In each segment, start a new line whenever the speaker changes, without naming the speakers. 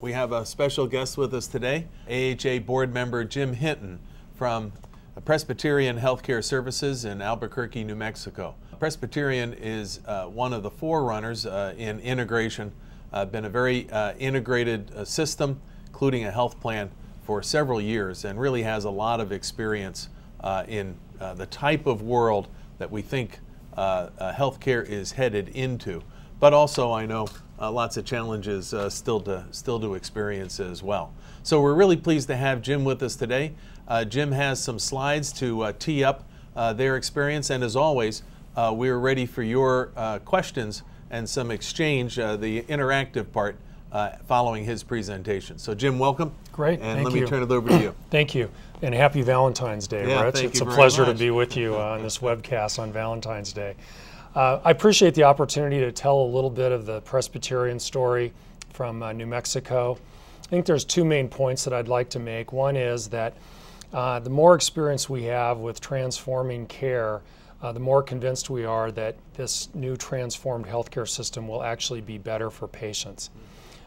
We have a special guest with us today, AHA board member Jim Hinton from Presbyterian Healthcare Services in Albuquerque, New Mexico. Presbyterian is one of the forerunners in integration, been a very integrated system, including a health plan for several years, and really has a lot of experience in the type of world that we think healthcare is headed into. But also, I know lots of challenges still to experience as well. So we're really pleased to have Jim with us today. Jim has some slides to tee up their experience, and as always, we're ready for your questions and some exchange, the interactive part, following his presentation. So Jim, welcome.
Great,
and let me turn it over to you.
Thank you, and happy Valentine's Day, Rich. It's a pleasure to be with you on this webcast on Valentine's Day. I appreciate the opportunity to tell a little bit of the Presbyterian story from New Mexico. I think there's two main points that I'd like to make. One is that the more experience we have with transforming care, the more convinced we are that this new transformed healthcare system will actually be better for patients.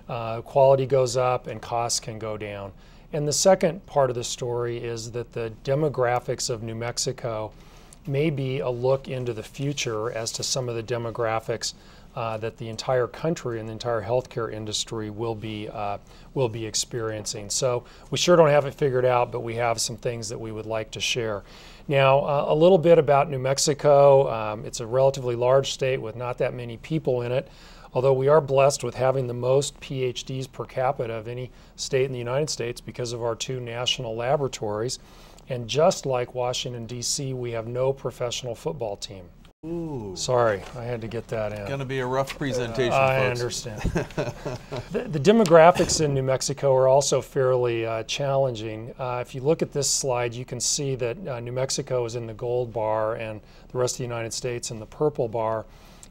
Quality goes up and costs can go down. And the second part of the story is that the demographics of New Mexico may be a look into the future as to some of the demographics that the entire country and the entire healthcare industry will be experiencing. So we sure don't have it figured out, but we have some things that we would like to share. Now, a little bit about New Mexico. It's a relatively large state with not that many people in it, although we are blessed with having the most PhDs per capita of any state in the United States because of our two national laboratories. And just like Washington, D.C., we have no professional football team.
Ooh.
Sorry, I had to get that in.
It's going to be a rough presentation,
I
folks.
understand. The demographics in New Mexico are also fairly challenging. If you look at this slide, you can see that New Mexico is in the gold bar and the rest of the United States in the purple bar.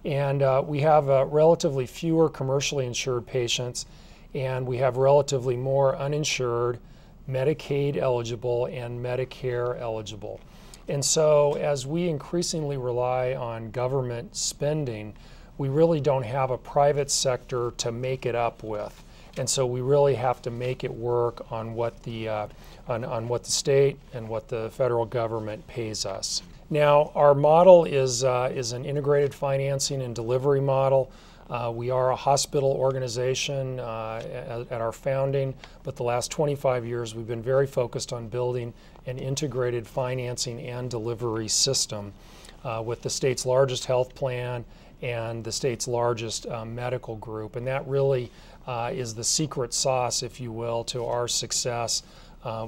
And we have relatively fewer commercially insured patients, and we have relatively more uninsured, Medicaid eligible, and Medicare eligible. And so as we increasingly rely on government spending, we really don't have a private sector to make it up with. And so we really have to make it work on what the state and what the federal government pays us. Now, our model is an integrated financing and delivery model. We are a hospital organization at our founding, but the last 25 years we've been very focused on building an integrated financing and delivery system with the state's largest health plan and the state's largest medical group. And that really is the secret sauce, if you will, to our success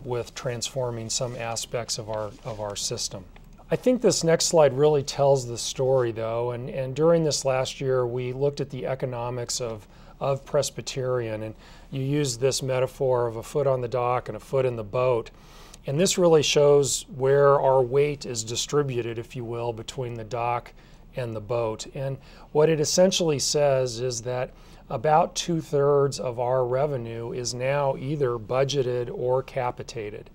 with transforming some aspects of our system. I think this next slide really tells the story, though, and during this last year we looked at the economics of Presbyterian, and you used this metaphor of a foot on the dock and a foot in the boat, and this really shows where our weight is distributed, if you will, between the dock and the boat. And what it essentially says is that about 2/3 of our revenue is now either budgeted or capitated.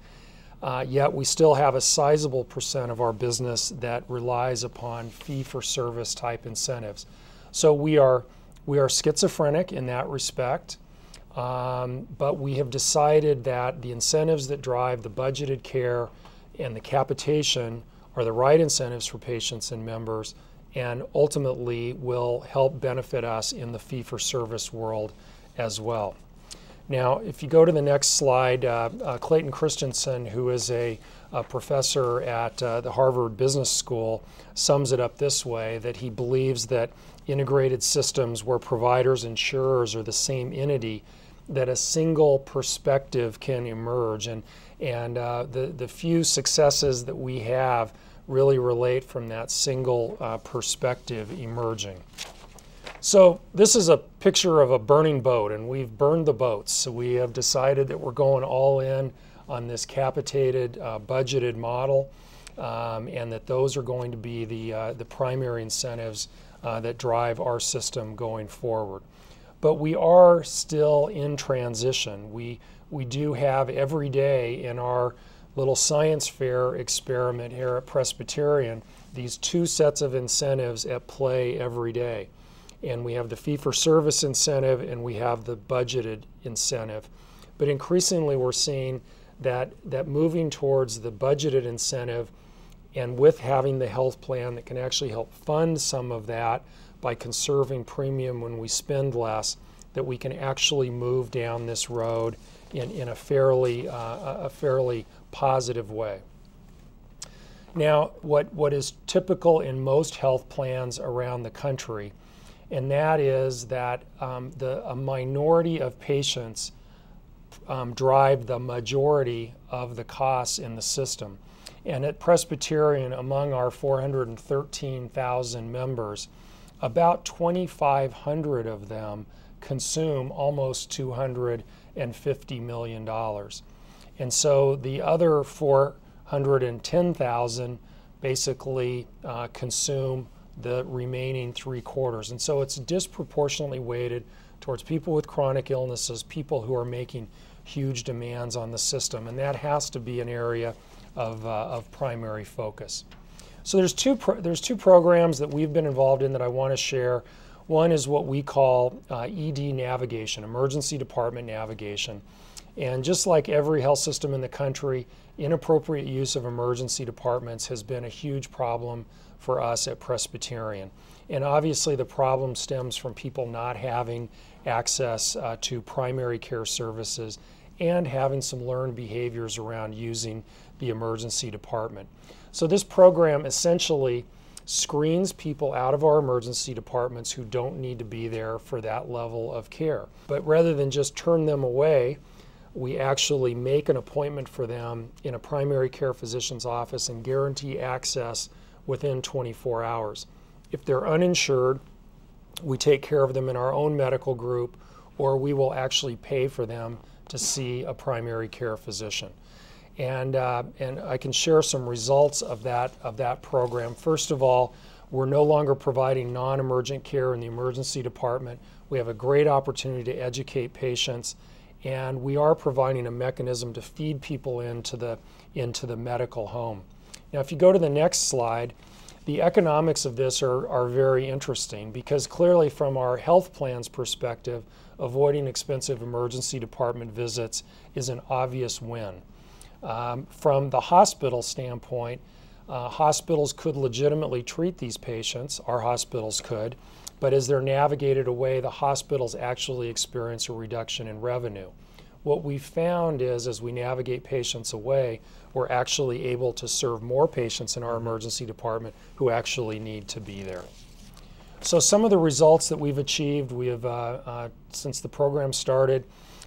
Yet we still have a sizable percent of our business that relies upon fee-for-service type incentives. So we are schizophrenic in that respect, but we have decided that the incentives that drive the budgeted care and the capitation are the right incentives for patients and members, and ultimately will help benefit us in the fee-for-service world as well. Now, if you go to the next slide, Clayton Christensen, who is a professor at the Harvard Business School, sums it up this way, that he believes that integrated systems where providers and insurers are the same entity, that a single perspective can emerge. And the few successes that we have really relate from that single perspective emerging. So this is a picture of a burning boat, and we've burned the boats. So we have decided that we're going all in on this capitated, budgeted model, and that those are going to be the primary incentives that drive our system going forward. But we are still in transition. We do have every day in our little science fair experiment here at Presbyterian these two sets of incentives at play every day. And we have the fee-for-service incentive, and we have the budgeted incentive. But increasingly we're seeing that moving towards the budgeted incentive, and with having the health plan that can actually help fund some of that by conserving premium when we spend less, that we can actually move down this road in a fairly positive way. Now, what is typical in most health plans around the country, and that is that a minority of patients drive the majority of the costs in the system. And at Presbyterian, among our 413,000 members, about 2,500 of them consume almost $250 million. And so the other 410,000 basically consume the remaining 3/4. And so it's disproportionately weighted towards people with chronic illnesses, people who are making huge demands on the system, and that has to be an area of primary focus. So there's two programs that we've been involved in that I want to share. One is what we call ED navigation, emergency department navigation. And just like every health system in the country, inappropriate use of emergency departments has been a huge problem for us at Presbyterian. And obviously the problem stems from people not having access to primary care services and having some learned behaviors around using the emergency department. So this program essentially screens people out of our emergency departments who don't need to be there for that level of care. But rather than just turn them away, we actually make an appointment for them in a primary care physician's office and guarantee access within 24 hours. If they're uninsured, we take care of them in our own medical group, or we will actually pay for them to see a primary care physician. And I can share some results of that program. First of all, we're no longer providing non-emergent care in the emergency department. We have a great opportunity to educate patients, and we are providing a mechanism to feed people into the medical home. Now, if you go to the next slide, the economics of this are very interesting, because clearly from our health plan's perspective, avoiding expensive emergency department visits is an obvious win. From the hospital standpoint, hospitals could legitimately treat these patients, our hospitals could, but as they're navigated away, the hospitals actually experience a reduction in revenue. What we found is, as we navigate patients away, we're actually able to serve more patients in our emergency department who actually need to be there. So some of the results that we've achieved, we have, since the program started,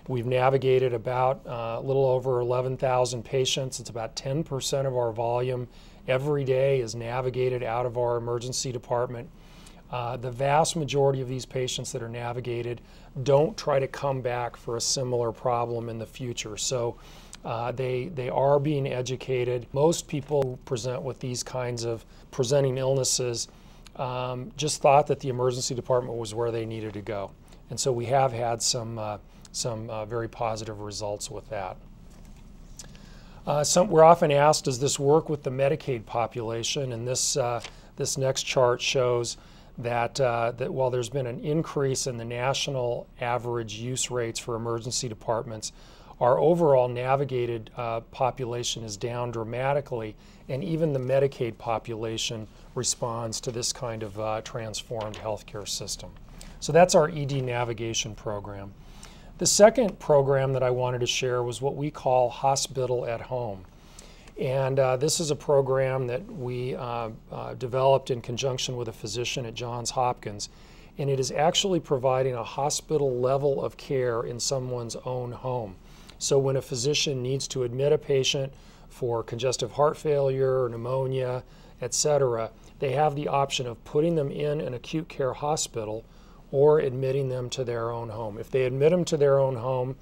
we've navigated about a little over 11,000 patients. It's about 10% of our volume every day is navigated out of our emergency department. The vast majority of these patients that are navigated don't try to come back for a similar problem in the future. So they are being educated. Most people who present with these kinds of presenting illnesses just thought that the emergency department was where they needed to go. And so we have had some very positive results with that. We're often asked, does this work with the Medicaid population? And this next chart shows that while there's been an increase in the national average use rates for emergency departments, our overall navigated population is down dramatically, and even the Medicaid population responds to this kind of transformed healthcare system. So that's our ED navigation program. The second program that I wanted to share was what we call Hospital at Home. And this is a program that we developed in conjunction with a physician at Johns Hopkins. And it is actually providing a hospital level of care in someone's own home. So when a physician needs to admit a patient for congestive heart failure, pneumonia, etc., they have the option of putting them in an acute care hospital or admitting them to their own home. If they admit them to their own home,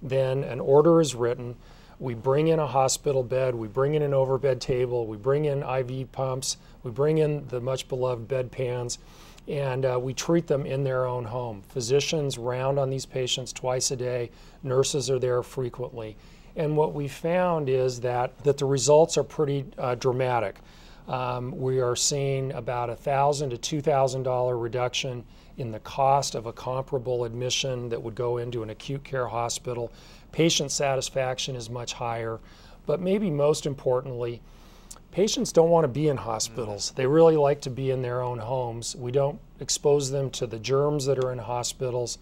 then an order is written. We bring in a hospital bed, we bring in an overbed table, we bring in IV pumps, we bring in the much beloved bedpans, and we treat them in their own home. Physicians round on these patients twice a day, nurses are there frequently. And what we found is that the results are pretty dramatic. We are seeing about $1,000 to $2,000 reduction in the cost of a comparable admission that would go into an acute care hospital. Patient satisfaction is much higher, but maybe most importantly, patients don't want to be in hospitals. They really like to be in their own homes. We don't expose them to the germs that are in hospitals,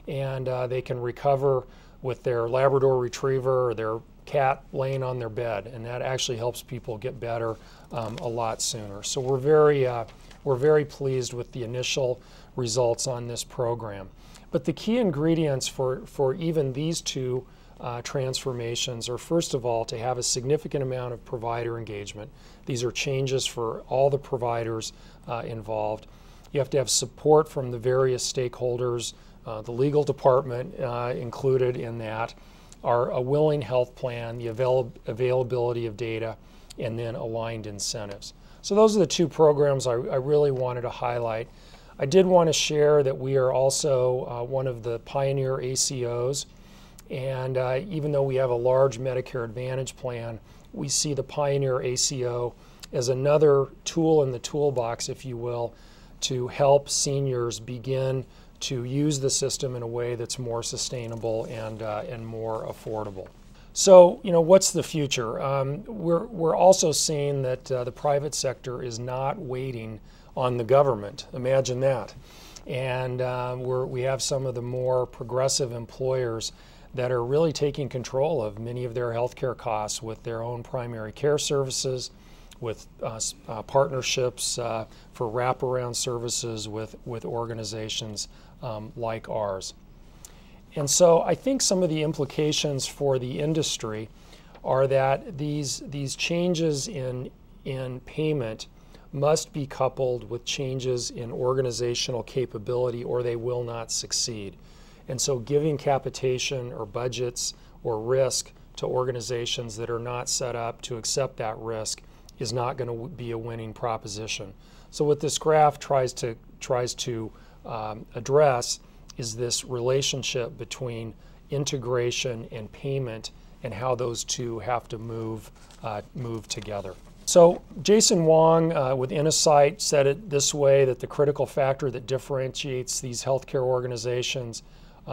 and they can recover with their Labrador Retriever or their cat laying on their bed, and that actually helps people get better a lot sooner. So we're very pleased with the initial results on this program. But the key ingredients for even these two transformations are, first of all, to have a significant amount of provider engagement. These are changes for all the providers involved. You have to have support from the various stakeholders, the legal department included in that, a willing health plan, the availability of data, and then aligned incentives. So those are the two programs I really wanted to highlight. I did want to share that we are also one of the pioneer ACOs, and even though we have a large Medicare Advantage plan, we see the pioneer ACO as another tool in the toolbox, if you will, to help seniors begin to use the system in a way that's more sustainable and more affordable. So, what's the future? We're also seeing that the private sector is not waiting on the government. Imagine that. And we have some of the more progressive employers that are really taking control of many of their healthcare costs with their own primary care services, with partnerships for wraparound services with organizations like ours. And so I think some of the implications for the industry are that these changes in payment must be coupled with changes in organizational capability, or they will not succeed. And so giving capitation or budgets or risk to organizations that are not set up to accept that risk is not going to be a winning proposition. So what this graph tries to address is this relationship between integration and payment and how those two have to move together. So Jason Wong with Innosight said it this way, that the critical factor that differentiates these healthcare organizations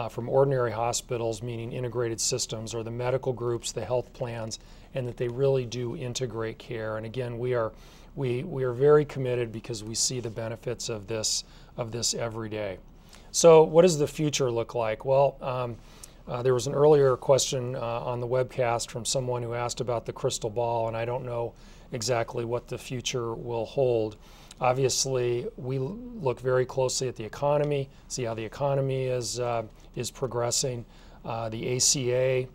from ordinary hospitals, meaning integrated systems, are the medical groups, the health plans, and that they really do integrate care. And again, we are very committed because we see the benefits of this every day. So what does the future look like? Well, there was an earlier question on the webcast from someone who asked about the crystal ball, and I don't know exactly what the future will hold. Obviously, we look very closely at the economy, see how the economy is progressing, the ACA,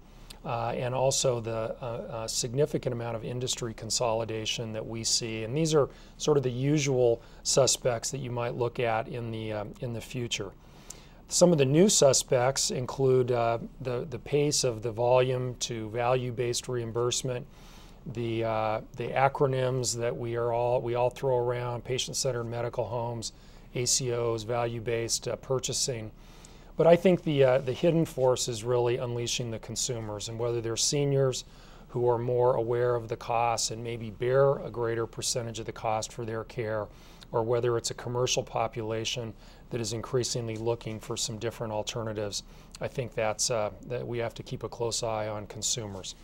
and also the significant amount of industry consolidation that we see. And these are sort of the usual suspects that you might look at in the future. Some of the new suspects include the pace of the volume to value-based reimbursement, the acronyms that we all throw around: patient-centered medical homes, ACOs, value-based purchasing. But I think the hidden force is really unleashing the consumers, and whether they're seniors who are more aware of the costs and maybe bear a greater percentage of the cost for their care, or whether it's a commercial population that is increasingly looking for some different alternatives. I think that we have to keep a close eye on consumers.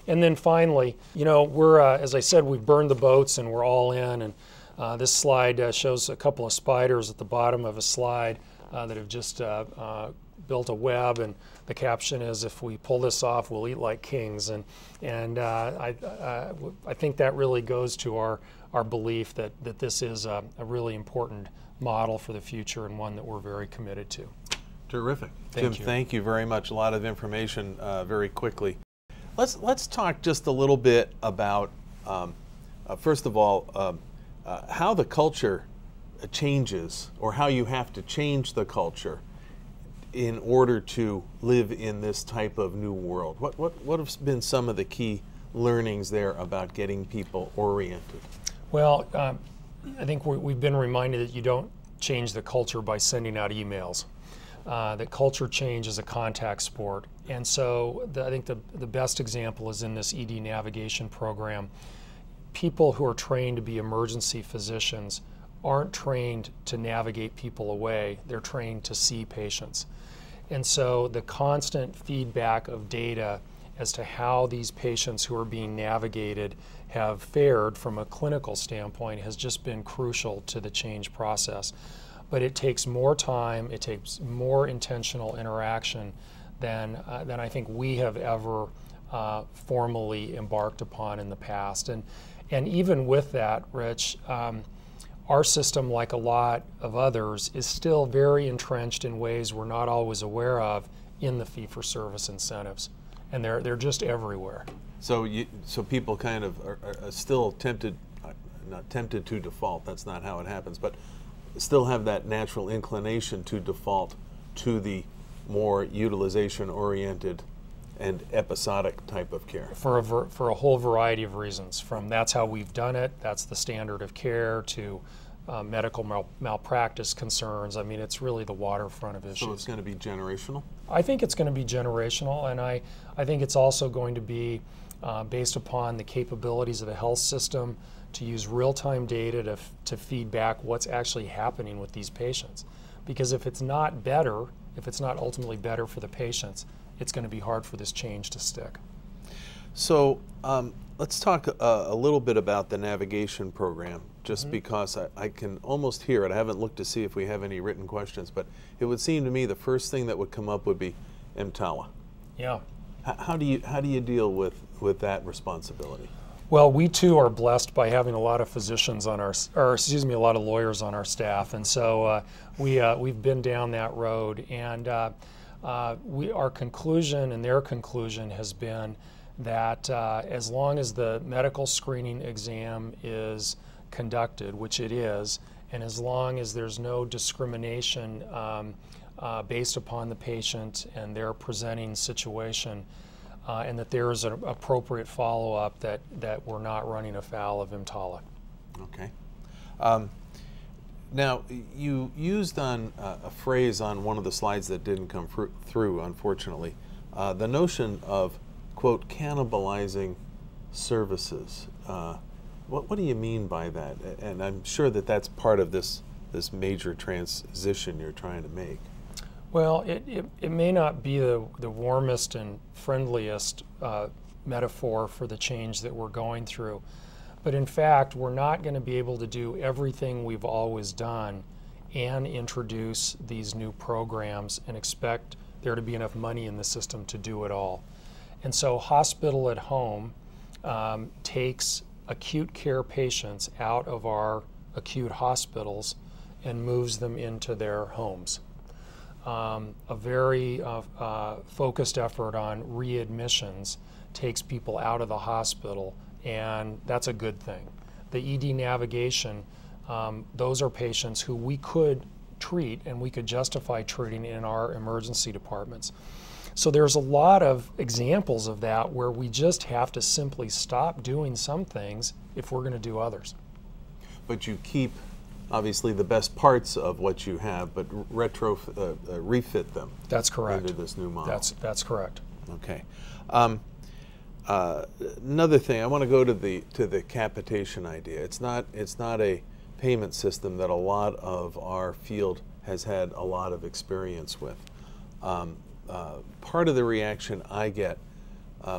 And then finally, we're, as I said, we've burned the boats and we're all in. And this slide shows a couple of spiders at the bottom of a slide that have just built a web, and the caption is, "If we pull this off, we'll eat like kings." And I think that really goes to our belief that this is a really important model for the future, and one that we're very committed to.
Terrific. Jim, thank you very much. A lot of information very quickly. Let's talk just a little bit about, first of all, how the culture changes, or how you have to change the culture in order to live in this type of new world. What have been some of the key learnings there about getting people oriented? Well,
I think we've been reminded that you don't change the culture by sending out emails. That culture change is a contact sport. And so I think the best example is in this ED navigation program. People who are trained to be emergency physicians aren't trained to navigate people away, they're trained to see patients. And so the constant feedback of data as to how these patients who are being navigated have fared from a clinical standpoint has just been crucial to the change process. But it takes more time, it takes more intentional interaction than I think we have ever formally embarked upon in the past. And even with that, Rich, our system, like a lot of others, is still very entrenched in ways we're not always aware of in the fee-for-service incentives, and they're just everywhere.
So people kind of are still tempted, not tempted to default, that's not how it happens, but still have that natural inclination to default to the more utilization-oriented and episodic type of care.
For a whole variety of reasons, from that's how we've done it, that's the standard of care, to medical malpractice concerns. I mean, it's really the waterfront of issues.
So it's going to be generational?
I think it's going to be generational, and I think it's also going to be based upon the capabilities of the health system to use real-time data to feed back what's actually happening with these patients. Because if it's not better, if it's not ultimately better for the patients, it's going to be hard for this change to stick.
So let's talk a little bit about the navigation program, just because I can almost hear it. I haven't looked to see if we have any written questions, but it would seem to me the first thing that would come up would be EMTALA.
Yeah.
How do you deal with that responsibility?
Well, we too are blessed by having a lot of physicians on a lot of lawyers on our staff, and so we've been down that road, and our conclusion and their conclusion has been that as long as the medical screening exam is conducted, which it is, and as long as there's no discrimination based upon the patient and their presenting situation, and that there is an appropriate follow-up, that we're not running afoul of EMTALA.
Okay. Now, you used on a phrase on one of the slides that didn't come through, unfortunately, the notion of, quote, cannibalizing services. What do you mean by that? And I'm sure that that's part of this major transition you're trying to make.
Well, it may not be the warmest and friendliest metaphor for the change that we're going through. But in fact, we're not going to be able to do everything we've always done and introduce these new programs and expect there to be enough money in the system to do it all. And so hospital at home takes acute care patients out of our acute hospitals and moves them into their homes. A very focused effort on readmissions takes people out of the hospital, and that's a good thing. The ED navigation, those are patients who we could treat and we could justify treating in our emergency departments. So there's a lot of examples of that where we just have to simply stop doing some things if we're going to do others.
But you keep, obviously, the best parts of what you have, but refit them.
That's correct.
Under this new model.
That's correct.
Okay. Another thing, I want to go to the capitation idea. It's not a payment system that a lot of our field has had a lot of experience with. Part of the reaction I get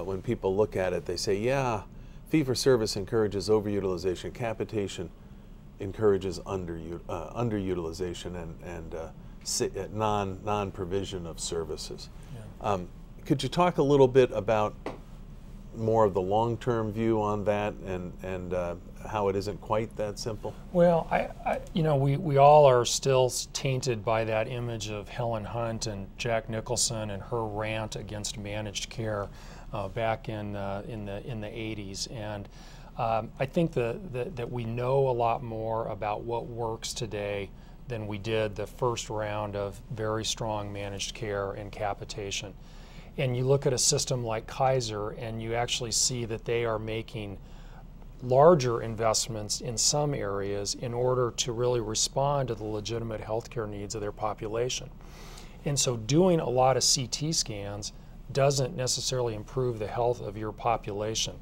when people look at it, they say, yeah, fee-for-service encourages overutilization, capitation encourages underutilization and non-provision of services. Yeah. Could you talk a little bit about more of the long-term view on that and how it isn't quite that simple?
Well, we all are still tainted by that image of Helen Hunt and Jack Nicholson and her rant against managed care back in the 80s, and I think that we know a lot more about what works today than we did the first round of very strong managed care and capitation. And you look at a system like Kaiser and you actually see that they are making larger investments in some areas in order to really respond to the legitimate healthcare needs of their population. And so doing a lot of CT scans doesn't necessarily improve the health of your population.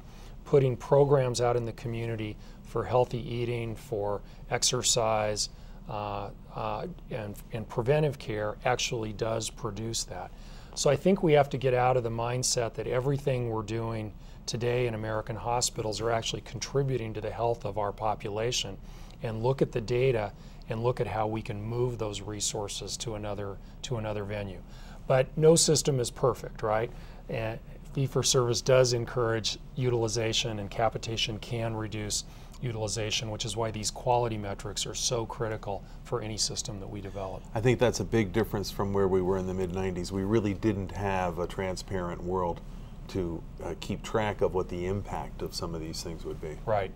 Putting programs out in the community, for healthy eating, for exercise, and preventive care actually does produce that. So I think we have to get out of the mindset that everything we're doing today in American hospitals are actually contributing to the health of our population, and look at the data and look at how we can move those resources to another venue. But no system is perfect, right? And fee-for-service does encourage utilization, and capitation can reduce utilization, which is why these quality metrics are so critical for any system that we develop.
I think that's a big difference from where we were in the mid-90s. We really didn't have a transparent world to keep track of what the impact of some of these things would be.
Right.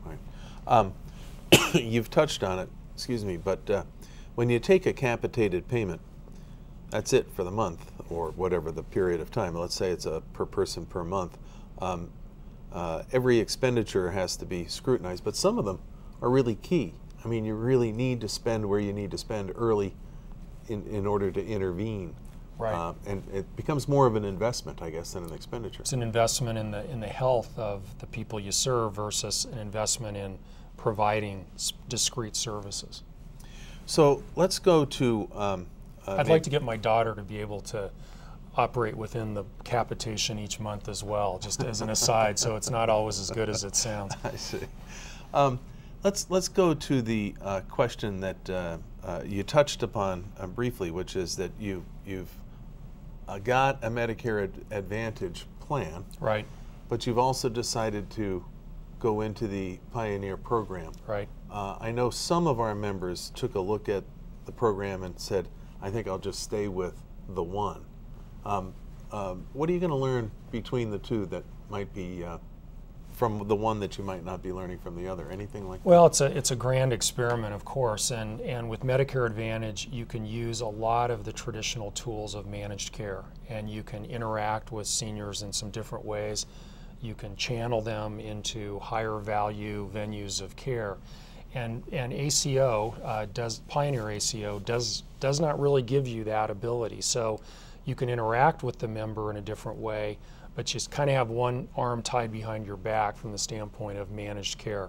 Right. You've touched on it, excuse me, but when you take a capitated payment, that's it for the month, or whatever the period of time. Let's say it's a per person per month. Every expenditure has to be scrutinized, but some of them are really key. I mean, you really need to spend where you need to spend early in order to intervene.
Right.
And it becomes more of an investment, I guess, than an expenditure.
It's an investment in the health of the people you serve versus an investment in providing discrete services.
So let's go to...
I'd like to get my daughter to be able to operate within the capitation each month as well, just as an aside, so it's not always as good as it sounds.
I see. Let's go to the question that you touched upon briefly, which is that you've got a Medicare Advantage plan,
Right.
but you've also decided to go into the Pioneer program.
Right.
I know some of our members took a look at the program and said, I think I'll just stay with the one. What are you going to learn between the two that might be from the one that you might not be learning from the other? Anything like that?
Well, it's a grand experiment, of course, and with Medicare Advantage, you can use a lot of the traditional tools of managed care, and you can interact with seniors in some different ways. You can channel them into higher value venues of care. And ACO Pioneer ACO does not really give you that ability. So you can interact with the member in a different way, but you just kind of have one arm tied behind your back from the standpoint of managed care.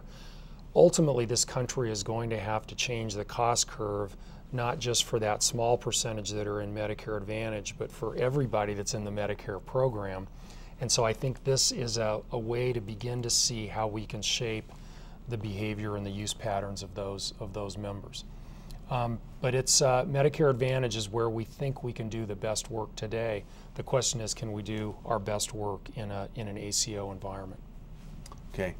Ultimately, this country is going to have to change the cost curve, not just for that small percentage that are in Medicare Advantage, but for everybody that's in the Medicare program. And so I think this is a way to begin to see how we can shape the behavior and the use patterns of those members. But it's Medicare Advantage is where we think we can do the best work today. The question is, can we do our best work in an ACO environment?
Okay.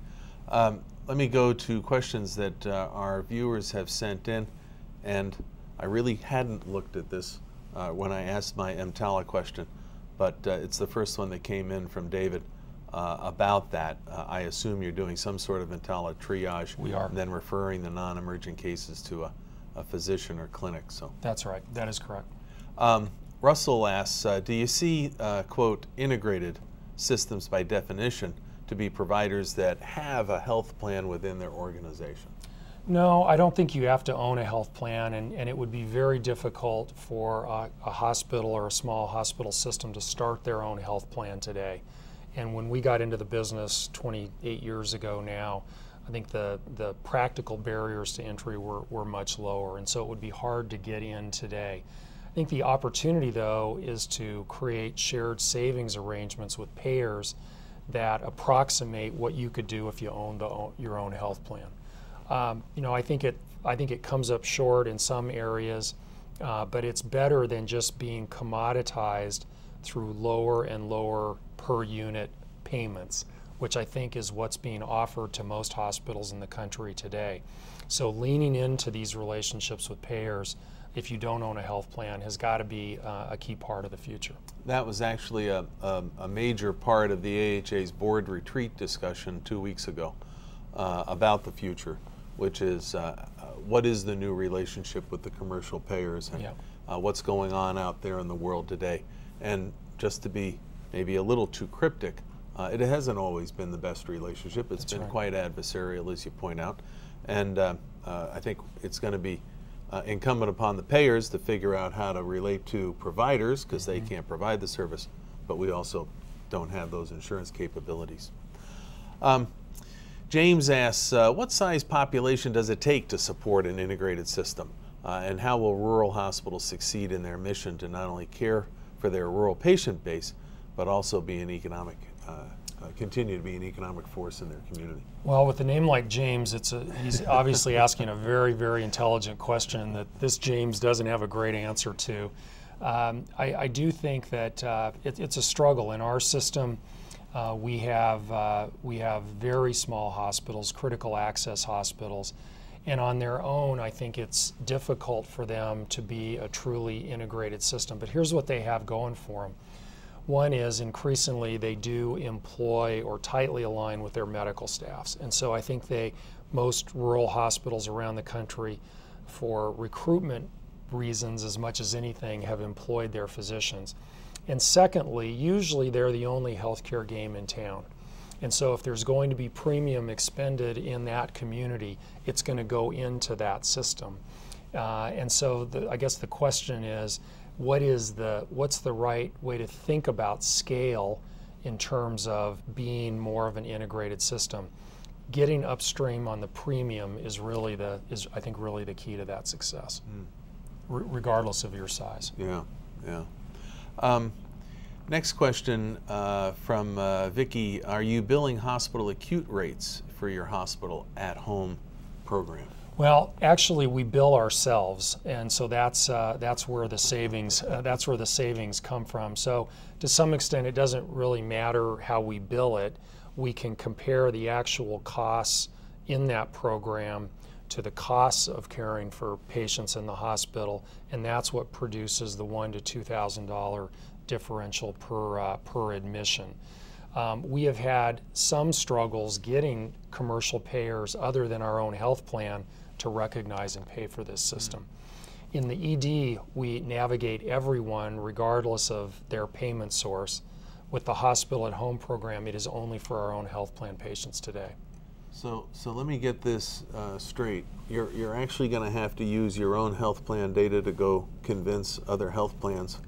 Let me go to questions that our viewers have sent in, and I really hadn't looked at this when I asked my EMTALA question, but it's the first one that came in from David. About that, I assume you're doing some sort of EMTALA triage.
We are.
And then referring the non-emergent cases to a physician or clinic. So
that's right. That is correct.
Russell asks, do you see, quote, integrated systems by definition to be providers that have a health plan within their organization?
No, I don't think you have to own a health plan, and it would be very difficult for a hospital or a small hospital system to start their own health plan today. And when we got into the business 28 years ago now, I think the practical barriers to entry were much lower, and so it would be hard to get in today. I think the opportunity, though, is to create shared savings arrangements with payers that approximate what you could do if you owned your own health plan. I think it comes up short in some areas, but it's better than just being commoditized through lower and lower per unit payments, which I think is what's being offered to most hospitals in the country today. So leaning into these relationships with payers, if you don't own a health plan, has got to be a key part of the future. That
was actually a major part of the AHA's board retreat discussion 2 weeks ago about the future, which is what is the new relationship with the commercial payers, and what's going on out there in the world today. And just to be maybe a little too cryptic, it hasn't always been the best relationship. It's been quite adversarial, as you point out. And I think it's going to be incumbent upon the payers to figure out how to relate to providers, because they can't provide the service, but we also don't have those insurance capabilities. James asks, what size population does it take to support an integrated system? And how will rural hospitals succeed in their mission to not only care for their rural patient base, but also be an economic, continue to be an economic force in their community?
Well, with a name like James, he's obviously asking a very, very intelligent question that this James doesn't have a great answer to. I do think that it's a struggle in our system. We have very small hospitals, critical access hospitals, and on their own, I think it's difficult for them to be a truly integrated system. But here's what they have going for them. One is increasingly they do employ or tightly align with their medical staffs. And so I think most rural hospitals around the country, for recruitment reasons as much as anything, have employed their physicians. And secondly, usually they're the only healthcare game in town. And so if there's going to be premium expended in that community, it's going to go into that system. And so I guess the question is, what's the right way to think about scale in terms of being more of an integrated system? Getting upstream on the premium is I think really the key to that success, regardless of your size.
Yeah, yeah. Next question from Vicki. Are you billing hospital acute rates for your hospital at home program?
Well, actually, we bill ourselves, and so that's where the savings come from. So, to some extent, it doesn't really matter how we bill it. We can compare the actual costs in that program to the costs of caring for patients in the hospital, and that's what produces the $1,000 to $2,000 differential per admission. We have had some struggles getting commercial payers other than our own health plan to recognize and pay for this system. In the ED, we navigate everyone regardless of their payment source. With the hospital at home program, it is only for our own health plan patients today.
So let me get this straight. You're actually going to have to use your own health plan data to go convince other health plans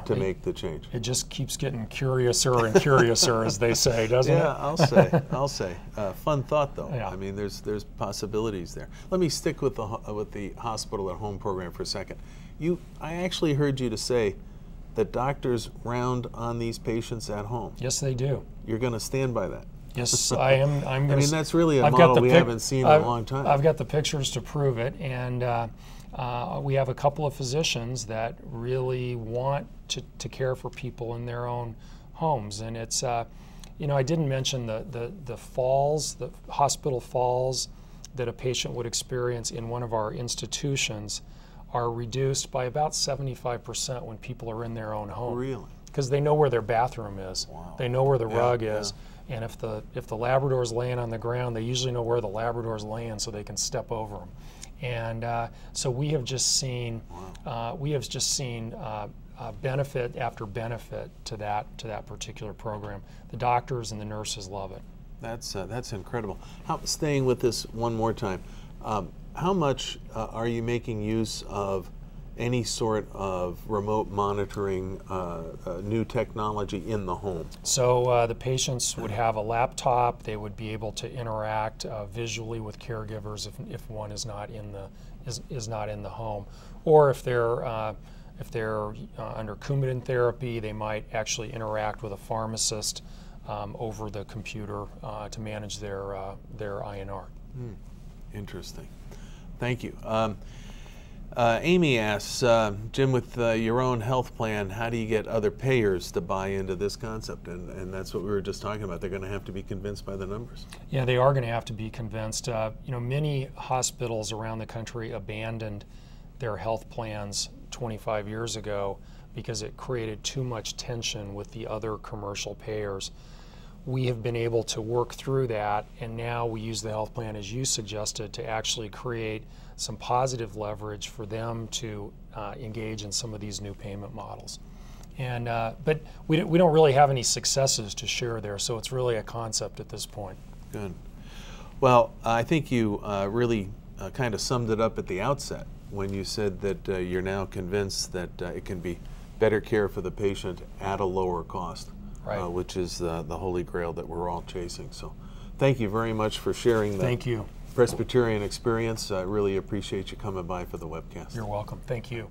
to make the change.
It just keeps getting curiouser and curiouser, as they say, doesn't it?
Yeah, I'll say. Fun thought, though. Yeah. I mean, there's possibilities there. Let me stick with the hospital at home program for a second. I actually heard you to say that doctors round on these patients at home.
Yes, they do.
You're going to stand by that.
Yes, I am. I mean,
that's really a model we haven't seen in a long time.
I've got the pictures to prove it, and we have a couple of physicians that really want to care for people in their own homes. And it's, I didn't mention the falls, the hospital falls that a patient would experience in one of our institutions are reduced by about 75% when people are in their own home. Really? Because they know where their bathroom is. Wow. They know where the rug is. And if the Labrador's laying on the ground, they usually know where the Labrador's laying, so they can step over them. And so we have just seen benefit after benefit to that particular program. The doctors and the nurses love it.
That's incredible. Staying with this one more time, how much are you making use of any sort of remote monitoring, new technology in the home? So
the patients would have a laptop. They would be able to interact visually with caregivers if one is not in the home, or if they're under Coumadin therapy, they might actually interact with a pharmacist over the computer to manage their INR.
Interesting. Thank you. Amy asks, Jim, with your own health plan, how do you get other payers to buy into this concept? And that's what we were just talking about. They're going to have to be convinced by the numbers.
Yeah, they are going to have to be convinced. Many hospitals around the country abandoned their health plans 25 years ago because it created too much tension with the other commercial payers. We have been able to work through that, and now we use the health plan, as you suggested, to actually create some positive leverage for them to engage in some of these new payment models. And but we don't really have any successes to share there, so it's really a concept at this point.
Good. Well, I think you really kind of summed it up at the outset when you said that you're now convinced that it can be better care for the patient at a lower cost, right. Which is the holy grail that we're all chasing. So thank you very much for sharing the
Thank you.
Presbyterian experience. I really appreciate you coming by for the webcast.
You're welcome. Thank you.